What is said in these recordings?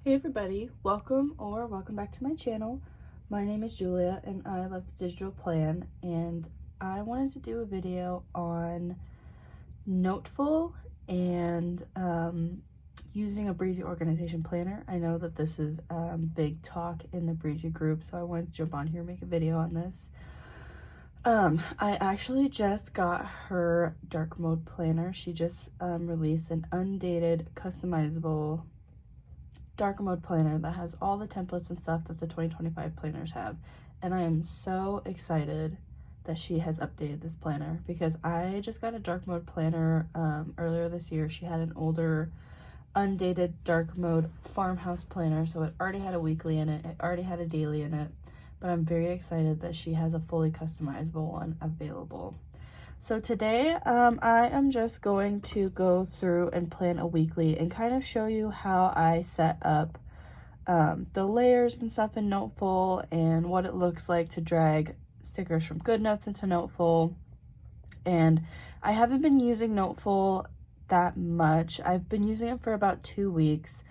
Hey everybody, welcome back to my channel. My name is Julia and I love the digital plan, and I wanted to do a video on Noteful and using a Breezy organization planner. I know that this is big talk in the Breezy group, so I wanted to jump on here and make a video on this. I actually just got her dark mode planner. She just released an undated customizable dark mode planner that has all the templates and stuff that the 2025 planners have, and I am so excited that she has updated this planner because I just got a dark mode planner earlier this year. She had an older undated dark mode farmhouse planner, so it already had a weekly in it, it already had a daily in it, but I'm very excited that she has a fully customizable one available. So today I am just going to go through and plan a weekly and kind of show you how I set up the layers and stuff in Noteful and what it looks like to drag stickers from GoodNotes into Noteful. And I haven't been using Noteful that much. I've been using it for about 2 weeks.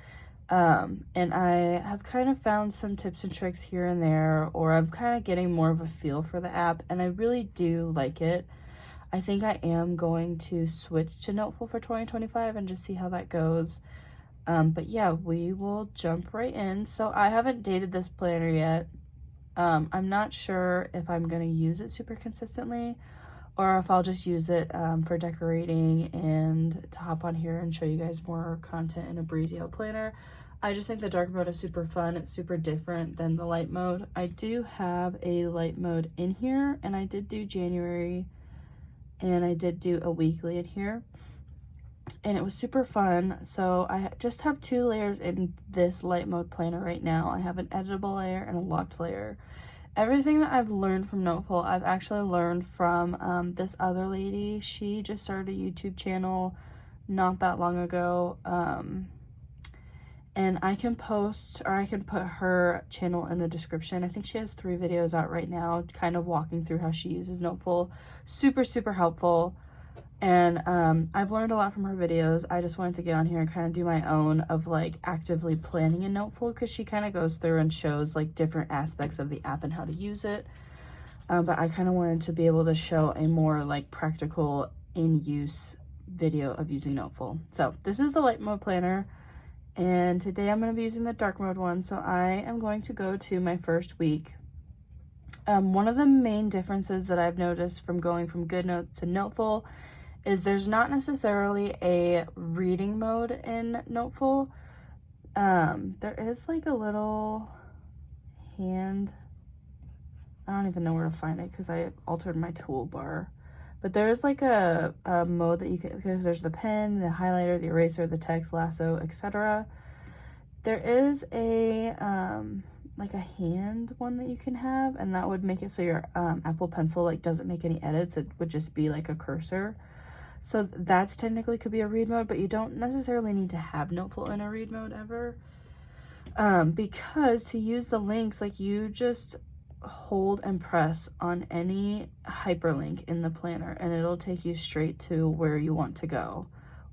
And I have kind of found some tips and tricks here and there, or I'm kind of getting more of a feel for the app, and I really do like it. I think I am going to switch to Noteful for 2025 and just see how that goes. But yeah, we will jump right in. So I haven't dated this planner yet. I'm not sure if I'm going to use it super consistently or if I'll just use it for decorating and to hop on here and show you guys more content in a Breezy planner. I just think the dark mode is super fun. It's super different than the light mode. I do have a light mode in here, and I did do January, and I did do a weekly in here, and it was super fun. So I just have 2 layers in this light mode planner right now. I have an editable layer and a locked layer. Everything that I've learned from Noteful, I've actually learned from this other lady. She just started a YouTube channel not that long ago, and I can post, or I can put her channel in the description. I think she has 3 videos out right now kind of walking through how she uses Noteful. Super helpful, and I've learned a lot from her videos. I just wanted to get on here and kind of do my own of like actively planning in Noteful, because she kind of goes through and shows like different aspects of the app and how to use it, but I kind of wanted to be able to show a more like practical in-use video of using Noteful. So this is the light mode planner, and today I'm going to be using the dark mode one. So I am going to go to my first week. One of the main differences that I've noticed from going from GoodNotes to Noteful is there's not necessarily a reading mode in Noteful. There is like a little hand, I don't even know where to find it because I altered my toolbar, but there's like a mode that you can, because there's the pen, the highlighter, the eraser, the text, lasso, etc. There is a like a hand one that you can have, and that would make it so your Apple Pencil like doesn't make any edits. It would just be like a cursor. So that's technically could be a read mode, but you don't necessarily need to have Noteful in a read mode ever, because to use the links, like you just hold and press on any hyperlink in the planner and it'll take you straight to where you want to go,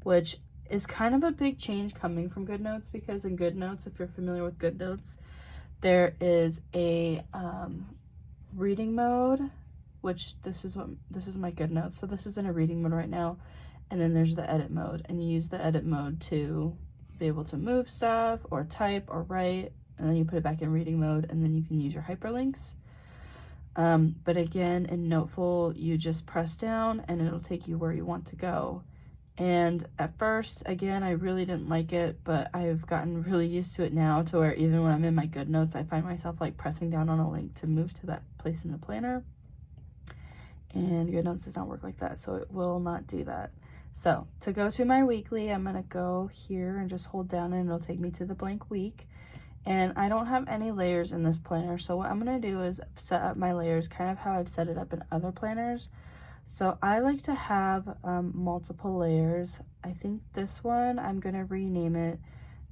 which is kind of a big change coming from GoodNotes, because in GoodNotes, if you're familiar with GoodNotes, there is a reading mode, which this is my GoodNotes. So this is in a reading mode right now, and then there's the edit mode, and you use the edit mode to be able to move stuff or type or write, and then you put it back in reading mode, and then you can use your hyperlinks. But again, in Noteful, you just press down and it'll take you where you want to go. And at first, again, I really didn't like it, but I've gotten really used to it now, to where even when I'm in my GoodNotes, I find myself like pressing down on a link to move to that place in the planner. And GoodNotes does not work like that, so it will not do that. So to go to my weekly, I'm gonna go here and just hold down, and it'll take me to the blank week. And I don't have any layers in this planner, so what I'm gonna do is set up my layers kind of how I've set it up in other planners. So I like to have multiple layers. I think this one, I'm gonna rename it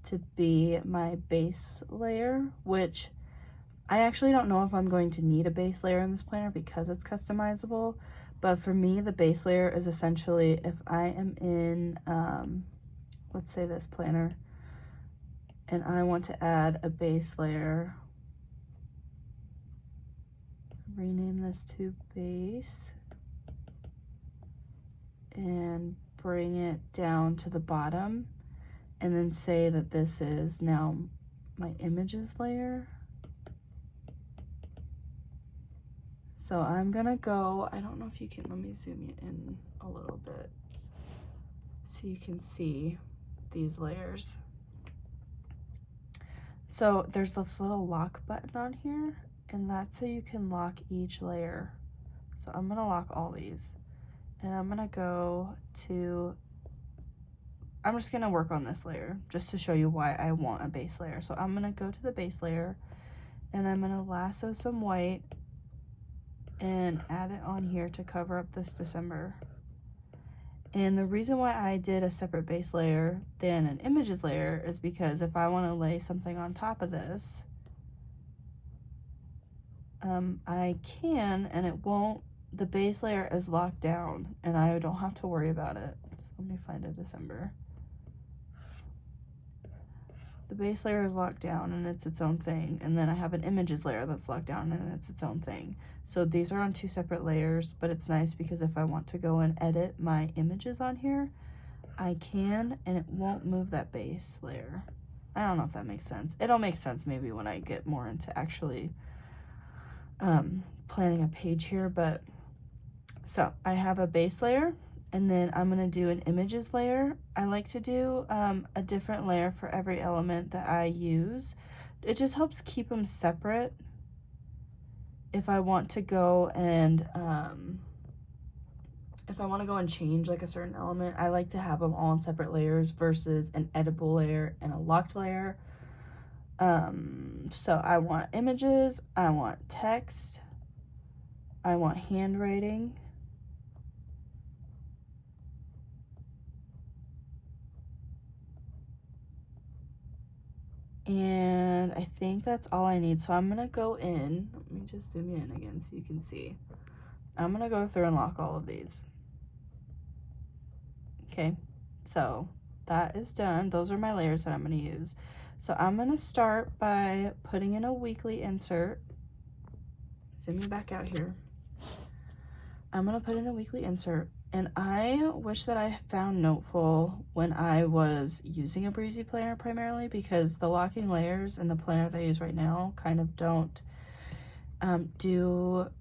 to be my base layer, which I actually don't know if I'm going to need a base layer in this planner because it's customizable. But for me, the base layer is essentially if I am in, let's say this planner, and I want to add a base layer. Rename this to base and bring it down to the bottom, and then say that this is now my images layer. So I'm gonna go, I don't know if you can, let me zoom you in a little bit so you can see these layers. So there's this little lock button on here, and that's so you can lock each layer. So I'm gonna lock all these, and I'm gonna go to, I'm just gonna work on this layer just to show you why I want a base layer. So I'm gonna go to the base layer, and I'm gonna lasso some white and add it on here to cover up this December. And the reason why I did a separate base layer than an images layer is because if I want to lay something on top of this, I can, and it won't, the base layer is locked down and I don't have to worry about it. Let me find a December. The base layer is locked down and it's its own thing, and then I have an images layer that's locked down and it's its own thing. So these are on two separate layers, but it's nice because if I want to go and edit my images on here, I can, and it won't move that base layer. I don't know if that makes sense. It'll make sense maybe when I get more into actually planning a page here, but so I have a base layer, and then I'm gonna do an images layer. I like to do a different layer for every element that I use. It just helps keep them separate. If I want to go and change like a certain element, I like to have them all in separate layers versus an editable layer and a locked layer. So I want images, I want text, I want handwriting, and I think that's all I need. So I'm gonna go in, let me just zoom you in again so you can see. I'm gonna go through and lock all of these. Okay, so that is done. Those are my layers that I'm gonna use. So I'm gonna start by putting in a weekly insert. Zoom me back out here. I'm gonna put in a weekly insert, and I wish that I found Noteful when I was using a Breezy planner primarily, because the locking layers in the planner that I use right now kind of don't do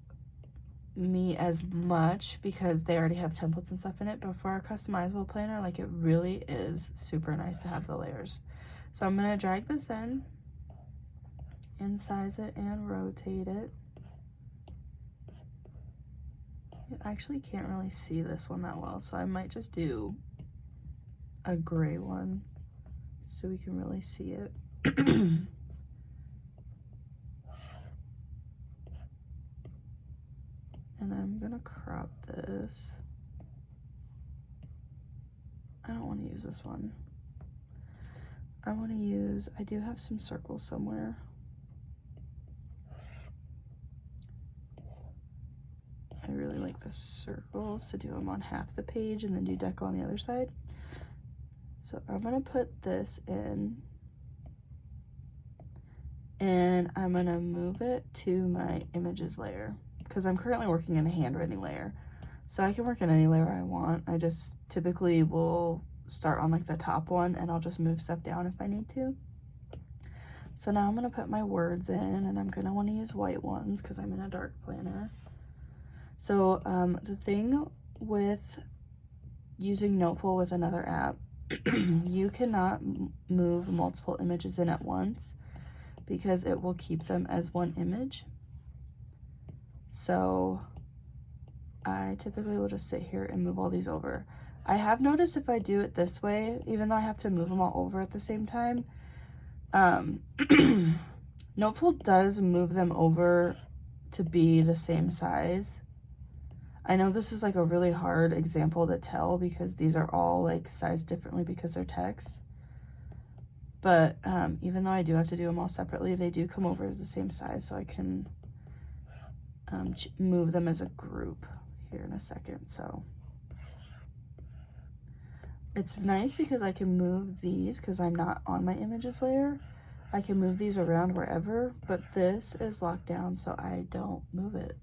me as much because they already have templates and stuff in it. But for a customizable planner, like, it really is super nice to have the layers. So I'm gonna drag this in and size it and rotate it. You actually can't really see this one that well, so I might just do a gray one so we can really see it. And I'm gonna crop this. I don't want to use this one. I want to use, I do have some circles somewhere. I really like the circles to do them on half the page and then do deco on the other side. So I'm gonna put this in, and I'm gonna move it to my images layer because I'm currently working in a handwriting layer. So I can work in any layer I want. I just typically will start on like the top one, and I'll just move stuff down if I need to. So now I'm gonna put my words in, and I'm gonna want to use white ones because I'm in a dark planner. So the thing with using Noteful with another app, you cannot move multiple images in at once because it will keep them as one image. So I typically will just sit here and move all these over. I have noticed if I do it this way, even though I have to move them all over at the same time, Noteful does move them over to be the same size. I know this is like a really hard example to tell because these are all like sized differently because they're text. But even though I do have to do them all separately, they do come over as the same size, so I can move them as a group here in a second. So It's nice because I can move these because I'm not on my images layer. I can move these around wherever, but this is locked down so I don't move it.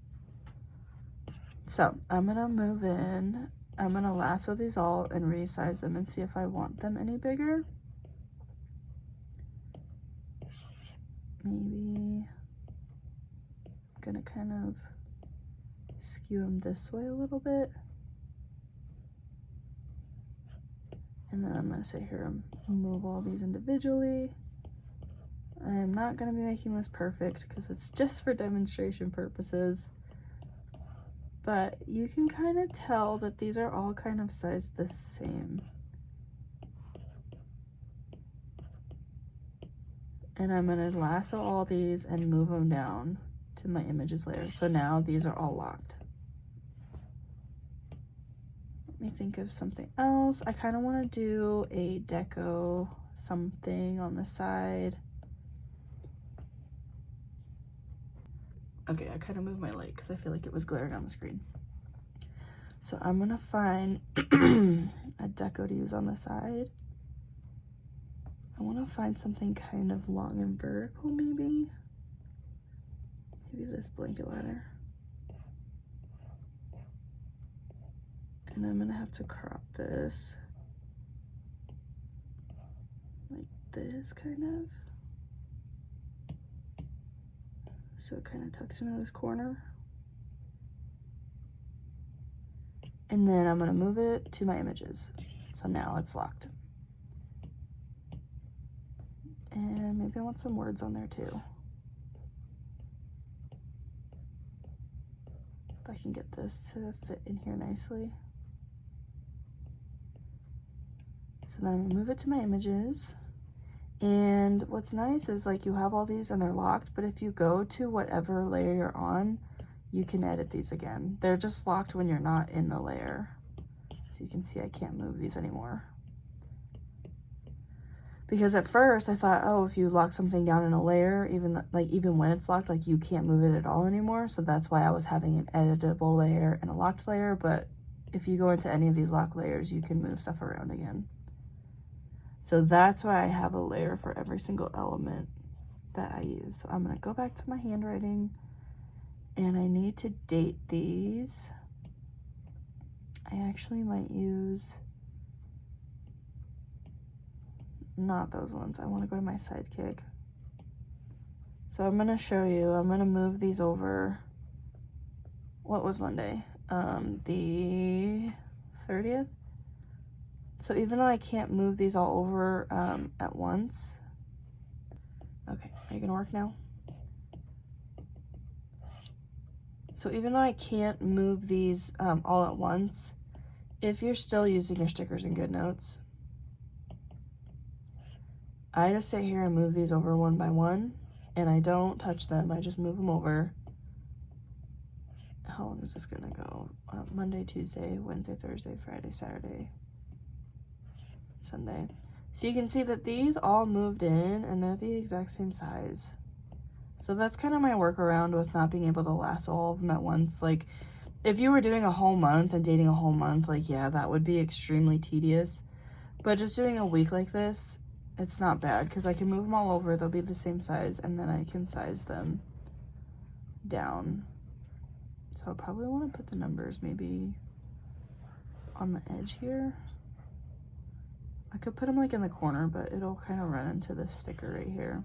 So I'm gonna move in, I'm gonna lasso these all and resize them and see if I want them any bigger. Maybe I'm gonna kind of skew them this way a little bit. And then I'm gonna sit here and move all these individually. I'm not gonna be making this perfect because it's just for demonstration purposes. But you can kind of tell that these are all kind of sized the same. And I'm gonna lasso all these and move them down to my images layer. So now these are all locked. Let me think of something else. I kind of want to do a deco something on the side. Okay, I kind of moved my light because I feel like it was glaring on the screen. So I'm gonna find a deco to use on the side. I want to find something kind of long and vertical, maybe. Maybe this blanket ladder. And I'm gonna have to crop this like this, kind of. So it kind of tucks into this corner. And then I'm gonna move it to my images. So now it's locked. And maybe I want some words on there too. If I can get this to fit in here nicely. So then I'm gonna move it to my images. And what's nice is like you have all these and they're locked, but if you go to whatever layer you're on, you can edit these again. They're just locked when you're not in the layer. So you can see I can't move these anymore. Because at first I thought, oh, if you lock something down in a layer, even when it's locked, like you can't move it at all anymore. So that's why I was having an editable layer and a locked layer. But if you go into any of these locked layers, you can move stuff around again. So that's why I have a layer for every single element that I use. So I'm gonna go back to my handwriting and I need to date these. I actually might use, not those ones. I wanna go to my sidekick. So I'm gonna show you, I'm gonna move these over. What was Monday? The 30th? So even though I can't move these all over at once. Okay, are you gonna work now? So even though I can't move these all at once, if you're still using your stickers in GoodNotes, I just sit here and move these over one by one, and I don't touch them, I just move them over. How long is this gonna go? Monday, Tuesday, Wednesday, Thursday, Friday, Saturday, Sunday. So you can see that these all moved in and they're the exact same size. So that's kind of my workaround with not being able to lasso all of them at once. Like if you were doing a whole month and dating a whole month, like yeah, that would be extremely tedious. But just doing a week like this, it's not bad because I can move them all over, they'll be the same size, and then I can size them down. So I probably want to put the numbers maybe on the edge here. I could put them like in the corner, but it'll kind of run into this sticker right here.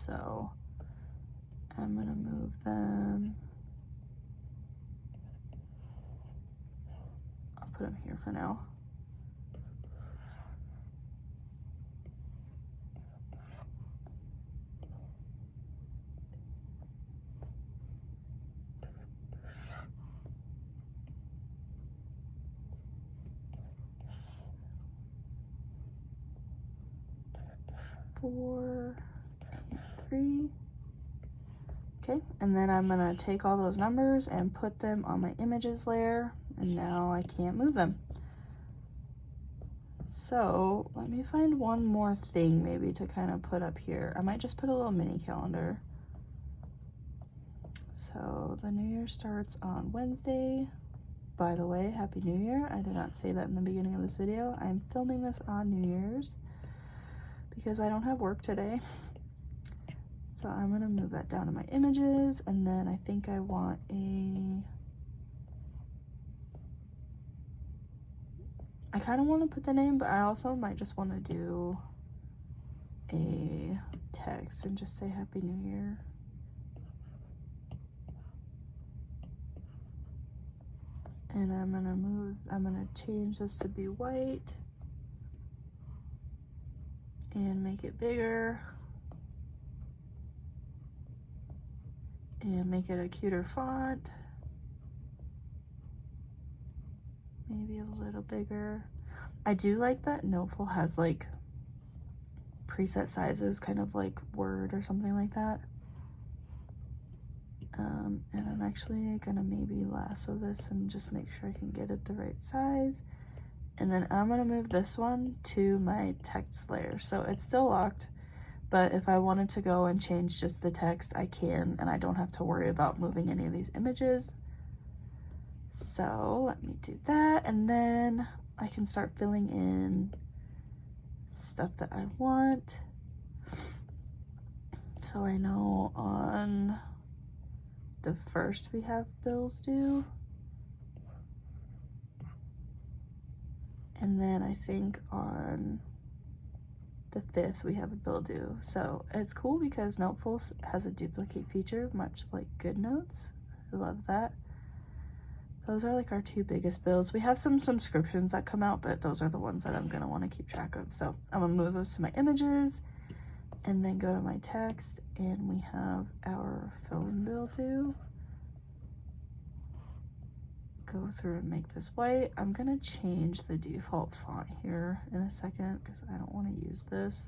So I'm gonna move them. I'll put them here for now. Four, 3. Okay, and then I'm gonna take all those numbers and put them on my images layer, and now I can't move them. So let me find one more thing maybe to kind of put up here. I might just put a little mini calendar. So the new year starts on Wednesday. By the way, Happy New Year. I did not say that in the beginning of this video. I'm filming this on New Year's because I don't have work today. So I'm gonna move that down to my images, and then I think I want I kind of want to put the name, but I also might just want to do a text and just say Happy New Year. And I'm gonna change this to be white and make it bigger and make it a cuter font. Maybe a little bigger. I do like that Noteful has like preset sizes, kind of like Word or something like that. And I'm actually gonna maybe lasso this and just make sure I can get it the right size. And then I'm gonna move this one to my text layer. So it's still locked, but if I wanted to go and change just the text, I can, and I don't have to worry about moving any of these images. So let me do that, and then I can start filling in stuff that I want. So I know on the 1st we have bills due. And then I think on the 5th we have a bill due. So it's cool because Noteful has a duplicate feature, much like GoodNotes. I love that. Those are like our 2 biggest bills. We have some subscriptions that come out, but those are the ones that I'm gonna want to keep track of. So I'm gonna move those to my images and then go to my text, and we have our phone bill due. Go through and make this white. I'm gonna change the default font here in a second because I don't want to use this.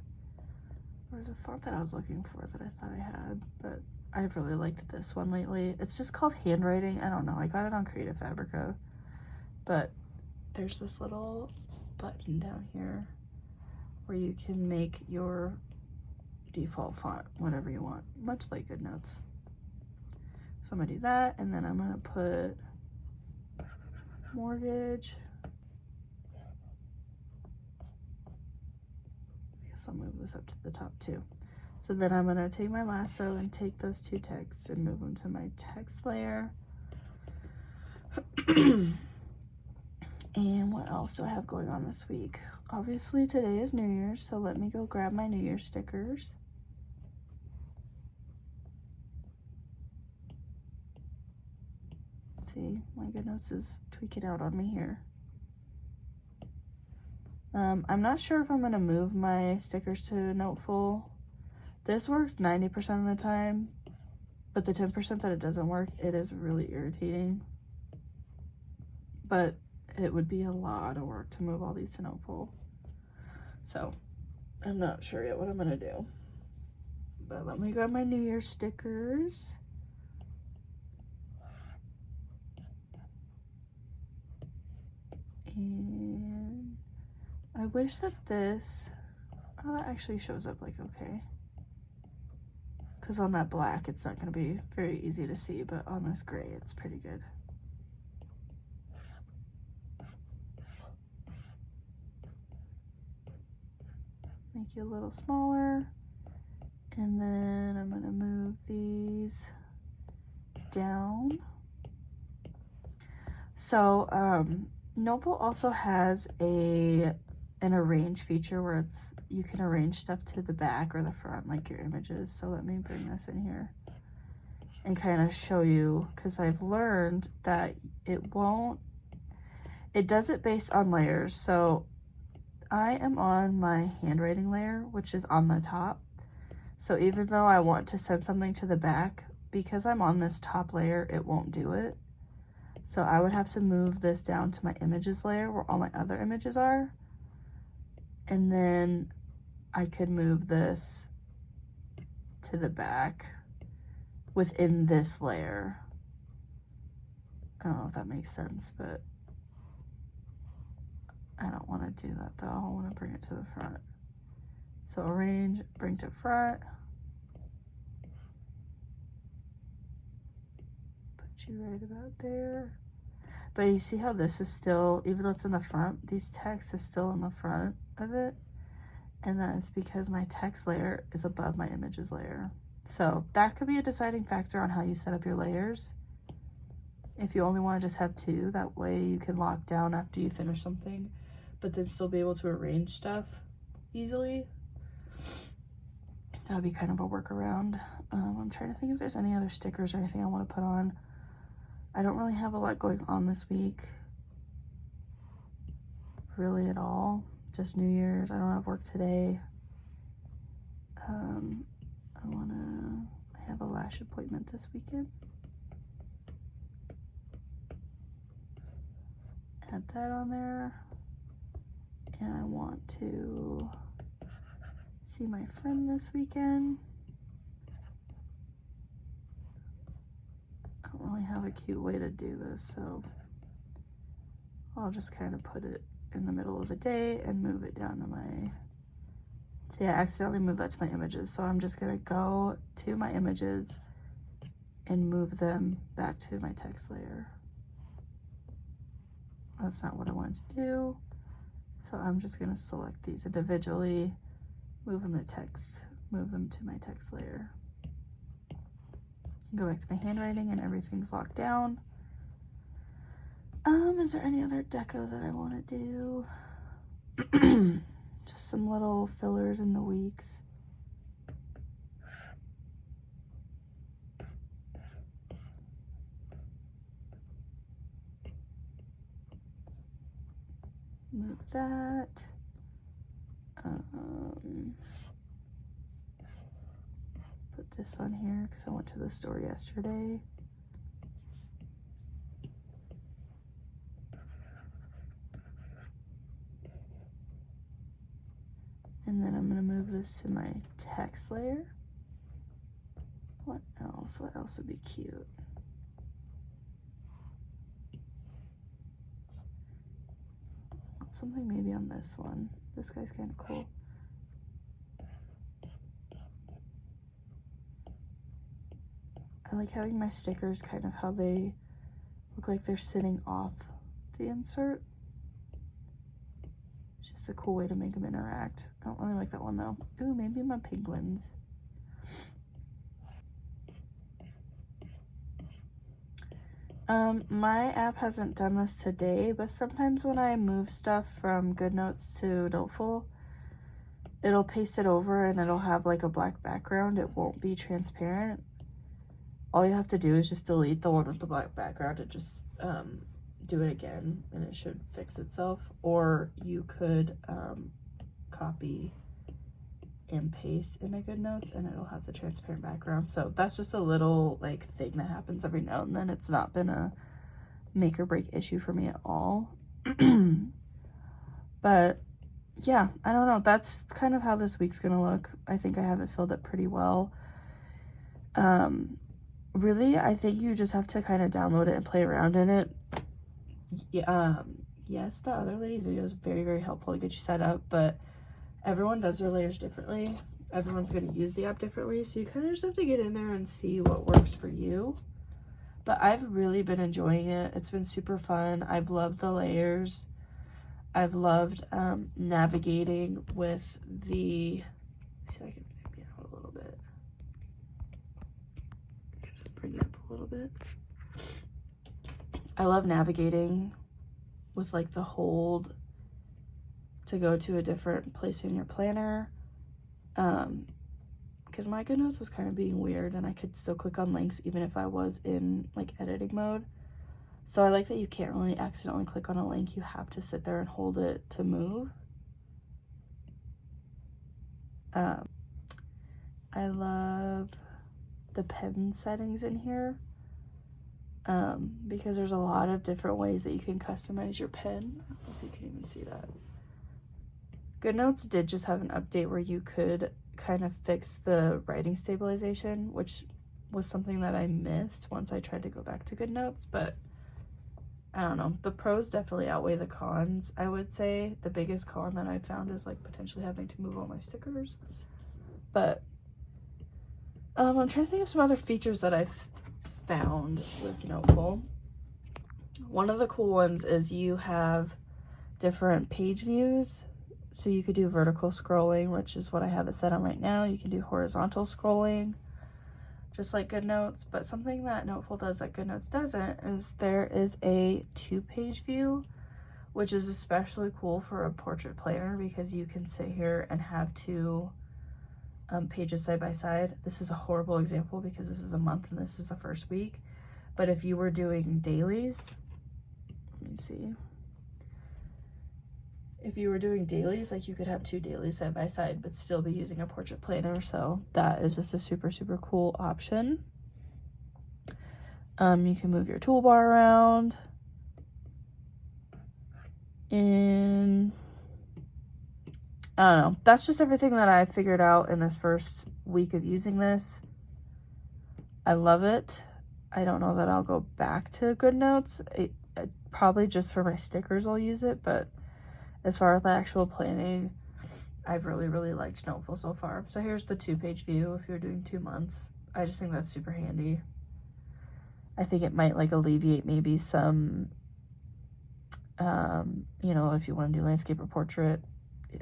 There's a font that I was looking for that I thought I had, but I've really liked this one lately. It's just called Handwriting. I don't know. I got it on Creative Fabrica, but there's this little button down here where you can make your default font whatever you want, much like GoodNotes. So I'm gonna do that, and then I'm gonna put mortgage. I guess I'll move this up to the top too. So then I'm gonna take my lasso and take those 2 texts and move them to my text layer. And what else do I have going on this week? Obviously today is New Year's, so let me go grab my New Year's stickers. See, my GoodNotes is tweaking out on me here. I'm not sure if I'm gonna move my stickers to Noteful. This works 90% of the time, but the 10% that it doesn't work, it is really irritating. But it would be a lot of work to move all these to Noteful. So I'm not sure yet what I'm gonna do. But let me grab my New Year's stickers. And I wish that this, oh, that actually shows up like okay. Because on that black, it's not going to be very easy to see, but on this gray, it's pretty good. Make you a little smaller. And then I'm going to move these down. So, Noteful also has an arrange feature where you can arrange stuff to the back or the front, like your images. So let me bring this in here and kind of show you, because I've learned that it does it based on layers. So I am on my handwriting layer, which is on the top. So even though I want to send something to the back, because I'm on this top layer, it won't do it. So I would have to move this down to my images layer where all my other images are. And then I could move this to the back within this layer. I don't know if that makes sense, but I don't want to do that though. I want to bring it to the front. So arrange, bring to front. Put you right about there. But you see how this is still, even though it's in the front, these text is still in the front of it. And that's because my text layer is above my images layer. So that could be a deciding factor on how you set up your layers. If you only want to just have two, that way you can lock down after you finish something, but then still be able to arrange stuff easily. That would be kind of a workaround. I'm trying to think if there's any other stickers or anything I want to put on. I don't really have a lot going on this week, really at all. Just New Year's. I don't have work today. I have a lash appointment this weekend. Add that on there. And I want to see my friend this weekend. I don't really have a cute way to do this, so I'll just kind of put it in the middle of the day and move it down to my, see, I accidentally moved that to my images, so I'm just gonna go to my images and move them back to my text layer. That's not what I wanted to do, so I'm just gonna select these individually, move them to text, move them to my text layer. Go back to my handwriting and everything's locked down. Is there any other deco that I want to do? Just some little fillers in the weeks. Move that. Put this on here because I went to the store yesterday. And then I'm going to move this to my text layer. What else? What else would be cute? Something maybe on this one. This guy's kind of cool. I like having my stickers kind of how they look like they're sitting off the insert. It's just a cool way to make them interact. I don't really like that one though. Ooh, maybe my penguins. My app hasn't done this today, but sometimes when I move stuff from GoodNotes to Noteful, it'll paste it over and it'll have like a black background. It won't be transparent. All you have to do is just delete the one with the black background and just do it again and it should fix itself. Or you could copy and paste in a GoodNotes and it'll have the transparent background. So that's just a little like thing that happens every now and then. It's not been a make or break issue for me at all. But yeah, I don't know. That's kind of how this week's gonna look. I think I have it filled up pretty well. Really, I think you just have to kind of download it and play around in it. Yes, the other lady's video is very, very helpful to get you set up, but everyone does their layers differently. Everyone's going to use the app differently, so you kind of just have to get in there and see what works for you. But I've really been enjoying it. It's been super fun. I've loved the layers. I've loved navigating with the, let's see if I can zoom it out a little bit. Just bring it up a little bit. I love navigating with like the hold to go to a different place in your planner, because my GoodNotes was kind of being weird and I could still click on links even if I was in like editing mode. So I like that you can't really accidentally click on a link. You have to sit there and hold it to move. I love the pen settings in here, because there's a lot of different ways that you can customize your pen. I don't know if you can even see that. GoodNotes did just have an update where you could kind of fix the writing stabilization, which was something that I missed once I tried to go back to GoodNotes, but I don't know. The pros definitely outweigh the cons. I would say the biggest con that I found is like potentially having to move all my stickers. But I'm trying to think of some other features that I've found with Noteful. One of the cool ones is you have different page views. So you could do vertical scrolling, which is what I have it set on right now. You can do horizontal scrolling, just like GoodNotes. But something that Noteful does that GoodNotes doesn't is there is a 2-page view, which is especially cool for a portrait planner because you can sit here and have 2 pages side by side. This is a horrible example because this is a month and this is the first week. But if you were doing dailies, let me see. If you were doing dailies, like you could have 2 dailies side by side, but still be using a portrait planner. So that is just a super, super cool option. You can move your toolbar around. And I don't know. That's just everything that I figured out in this first week of using this. I love it. I don't know that I'll go back to GoodNotes. Probably just for my stickers I'll use it, but as far as my actual planning, I've really, really liked Noteful so far. So here's the 2-page view if you're doing 2 months. I just think that's super handy. I think it might like alleviate maybe some, you know, if you want to do landscape or portrait.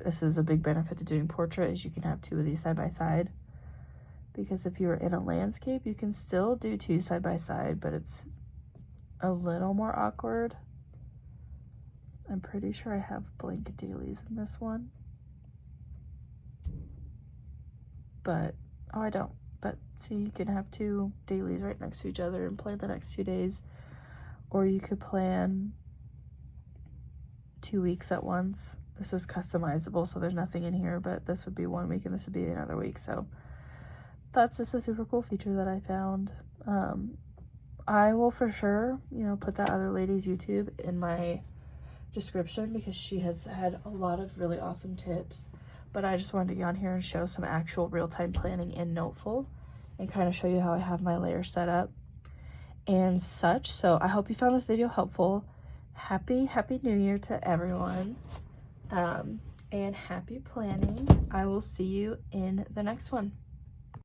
This is a big benefit to doing portrait is you can have 2 of these side by side. Because if you're in a landscape, you can still do 2 side by side, but it's a little more awkward. I'm pretty sure I have blank dailies in this one. But, oh, I don't. But see, you can have 2 dailies right next to each other and plan the next 2 days. Or you could plan 2 weeks at once. This is customizable, so there's nothing in here, but this would be 1 week and this would be another week. So that's just a super cool feature that I found. I will for sure, you know, put that other lady's YouTube in my description because she has had a lot of really awesome tips. But I just wanted to get on here and show some actual real-time planning in Noteful and kind of show you how I have my layers set up and such. So I hope you found this video helpful. Happy New Year to everyone. And happy planning. I will see you in the next one.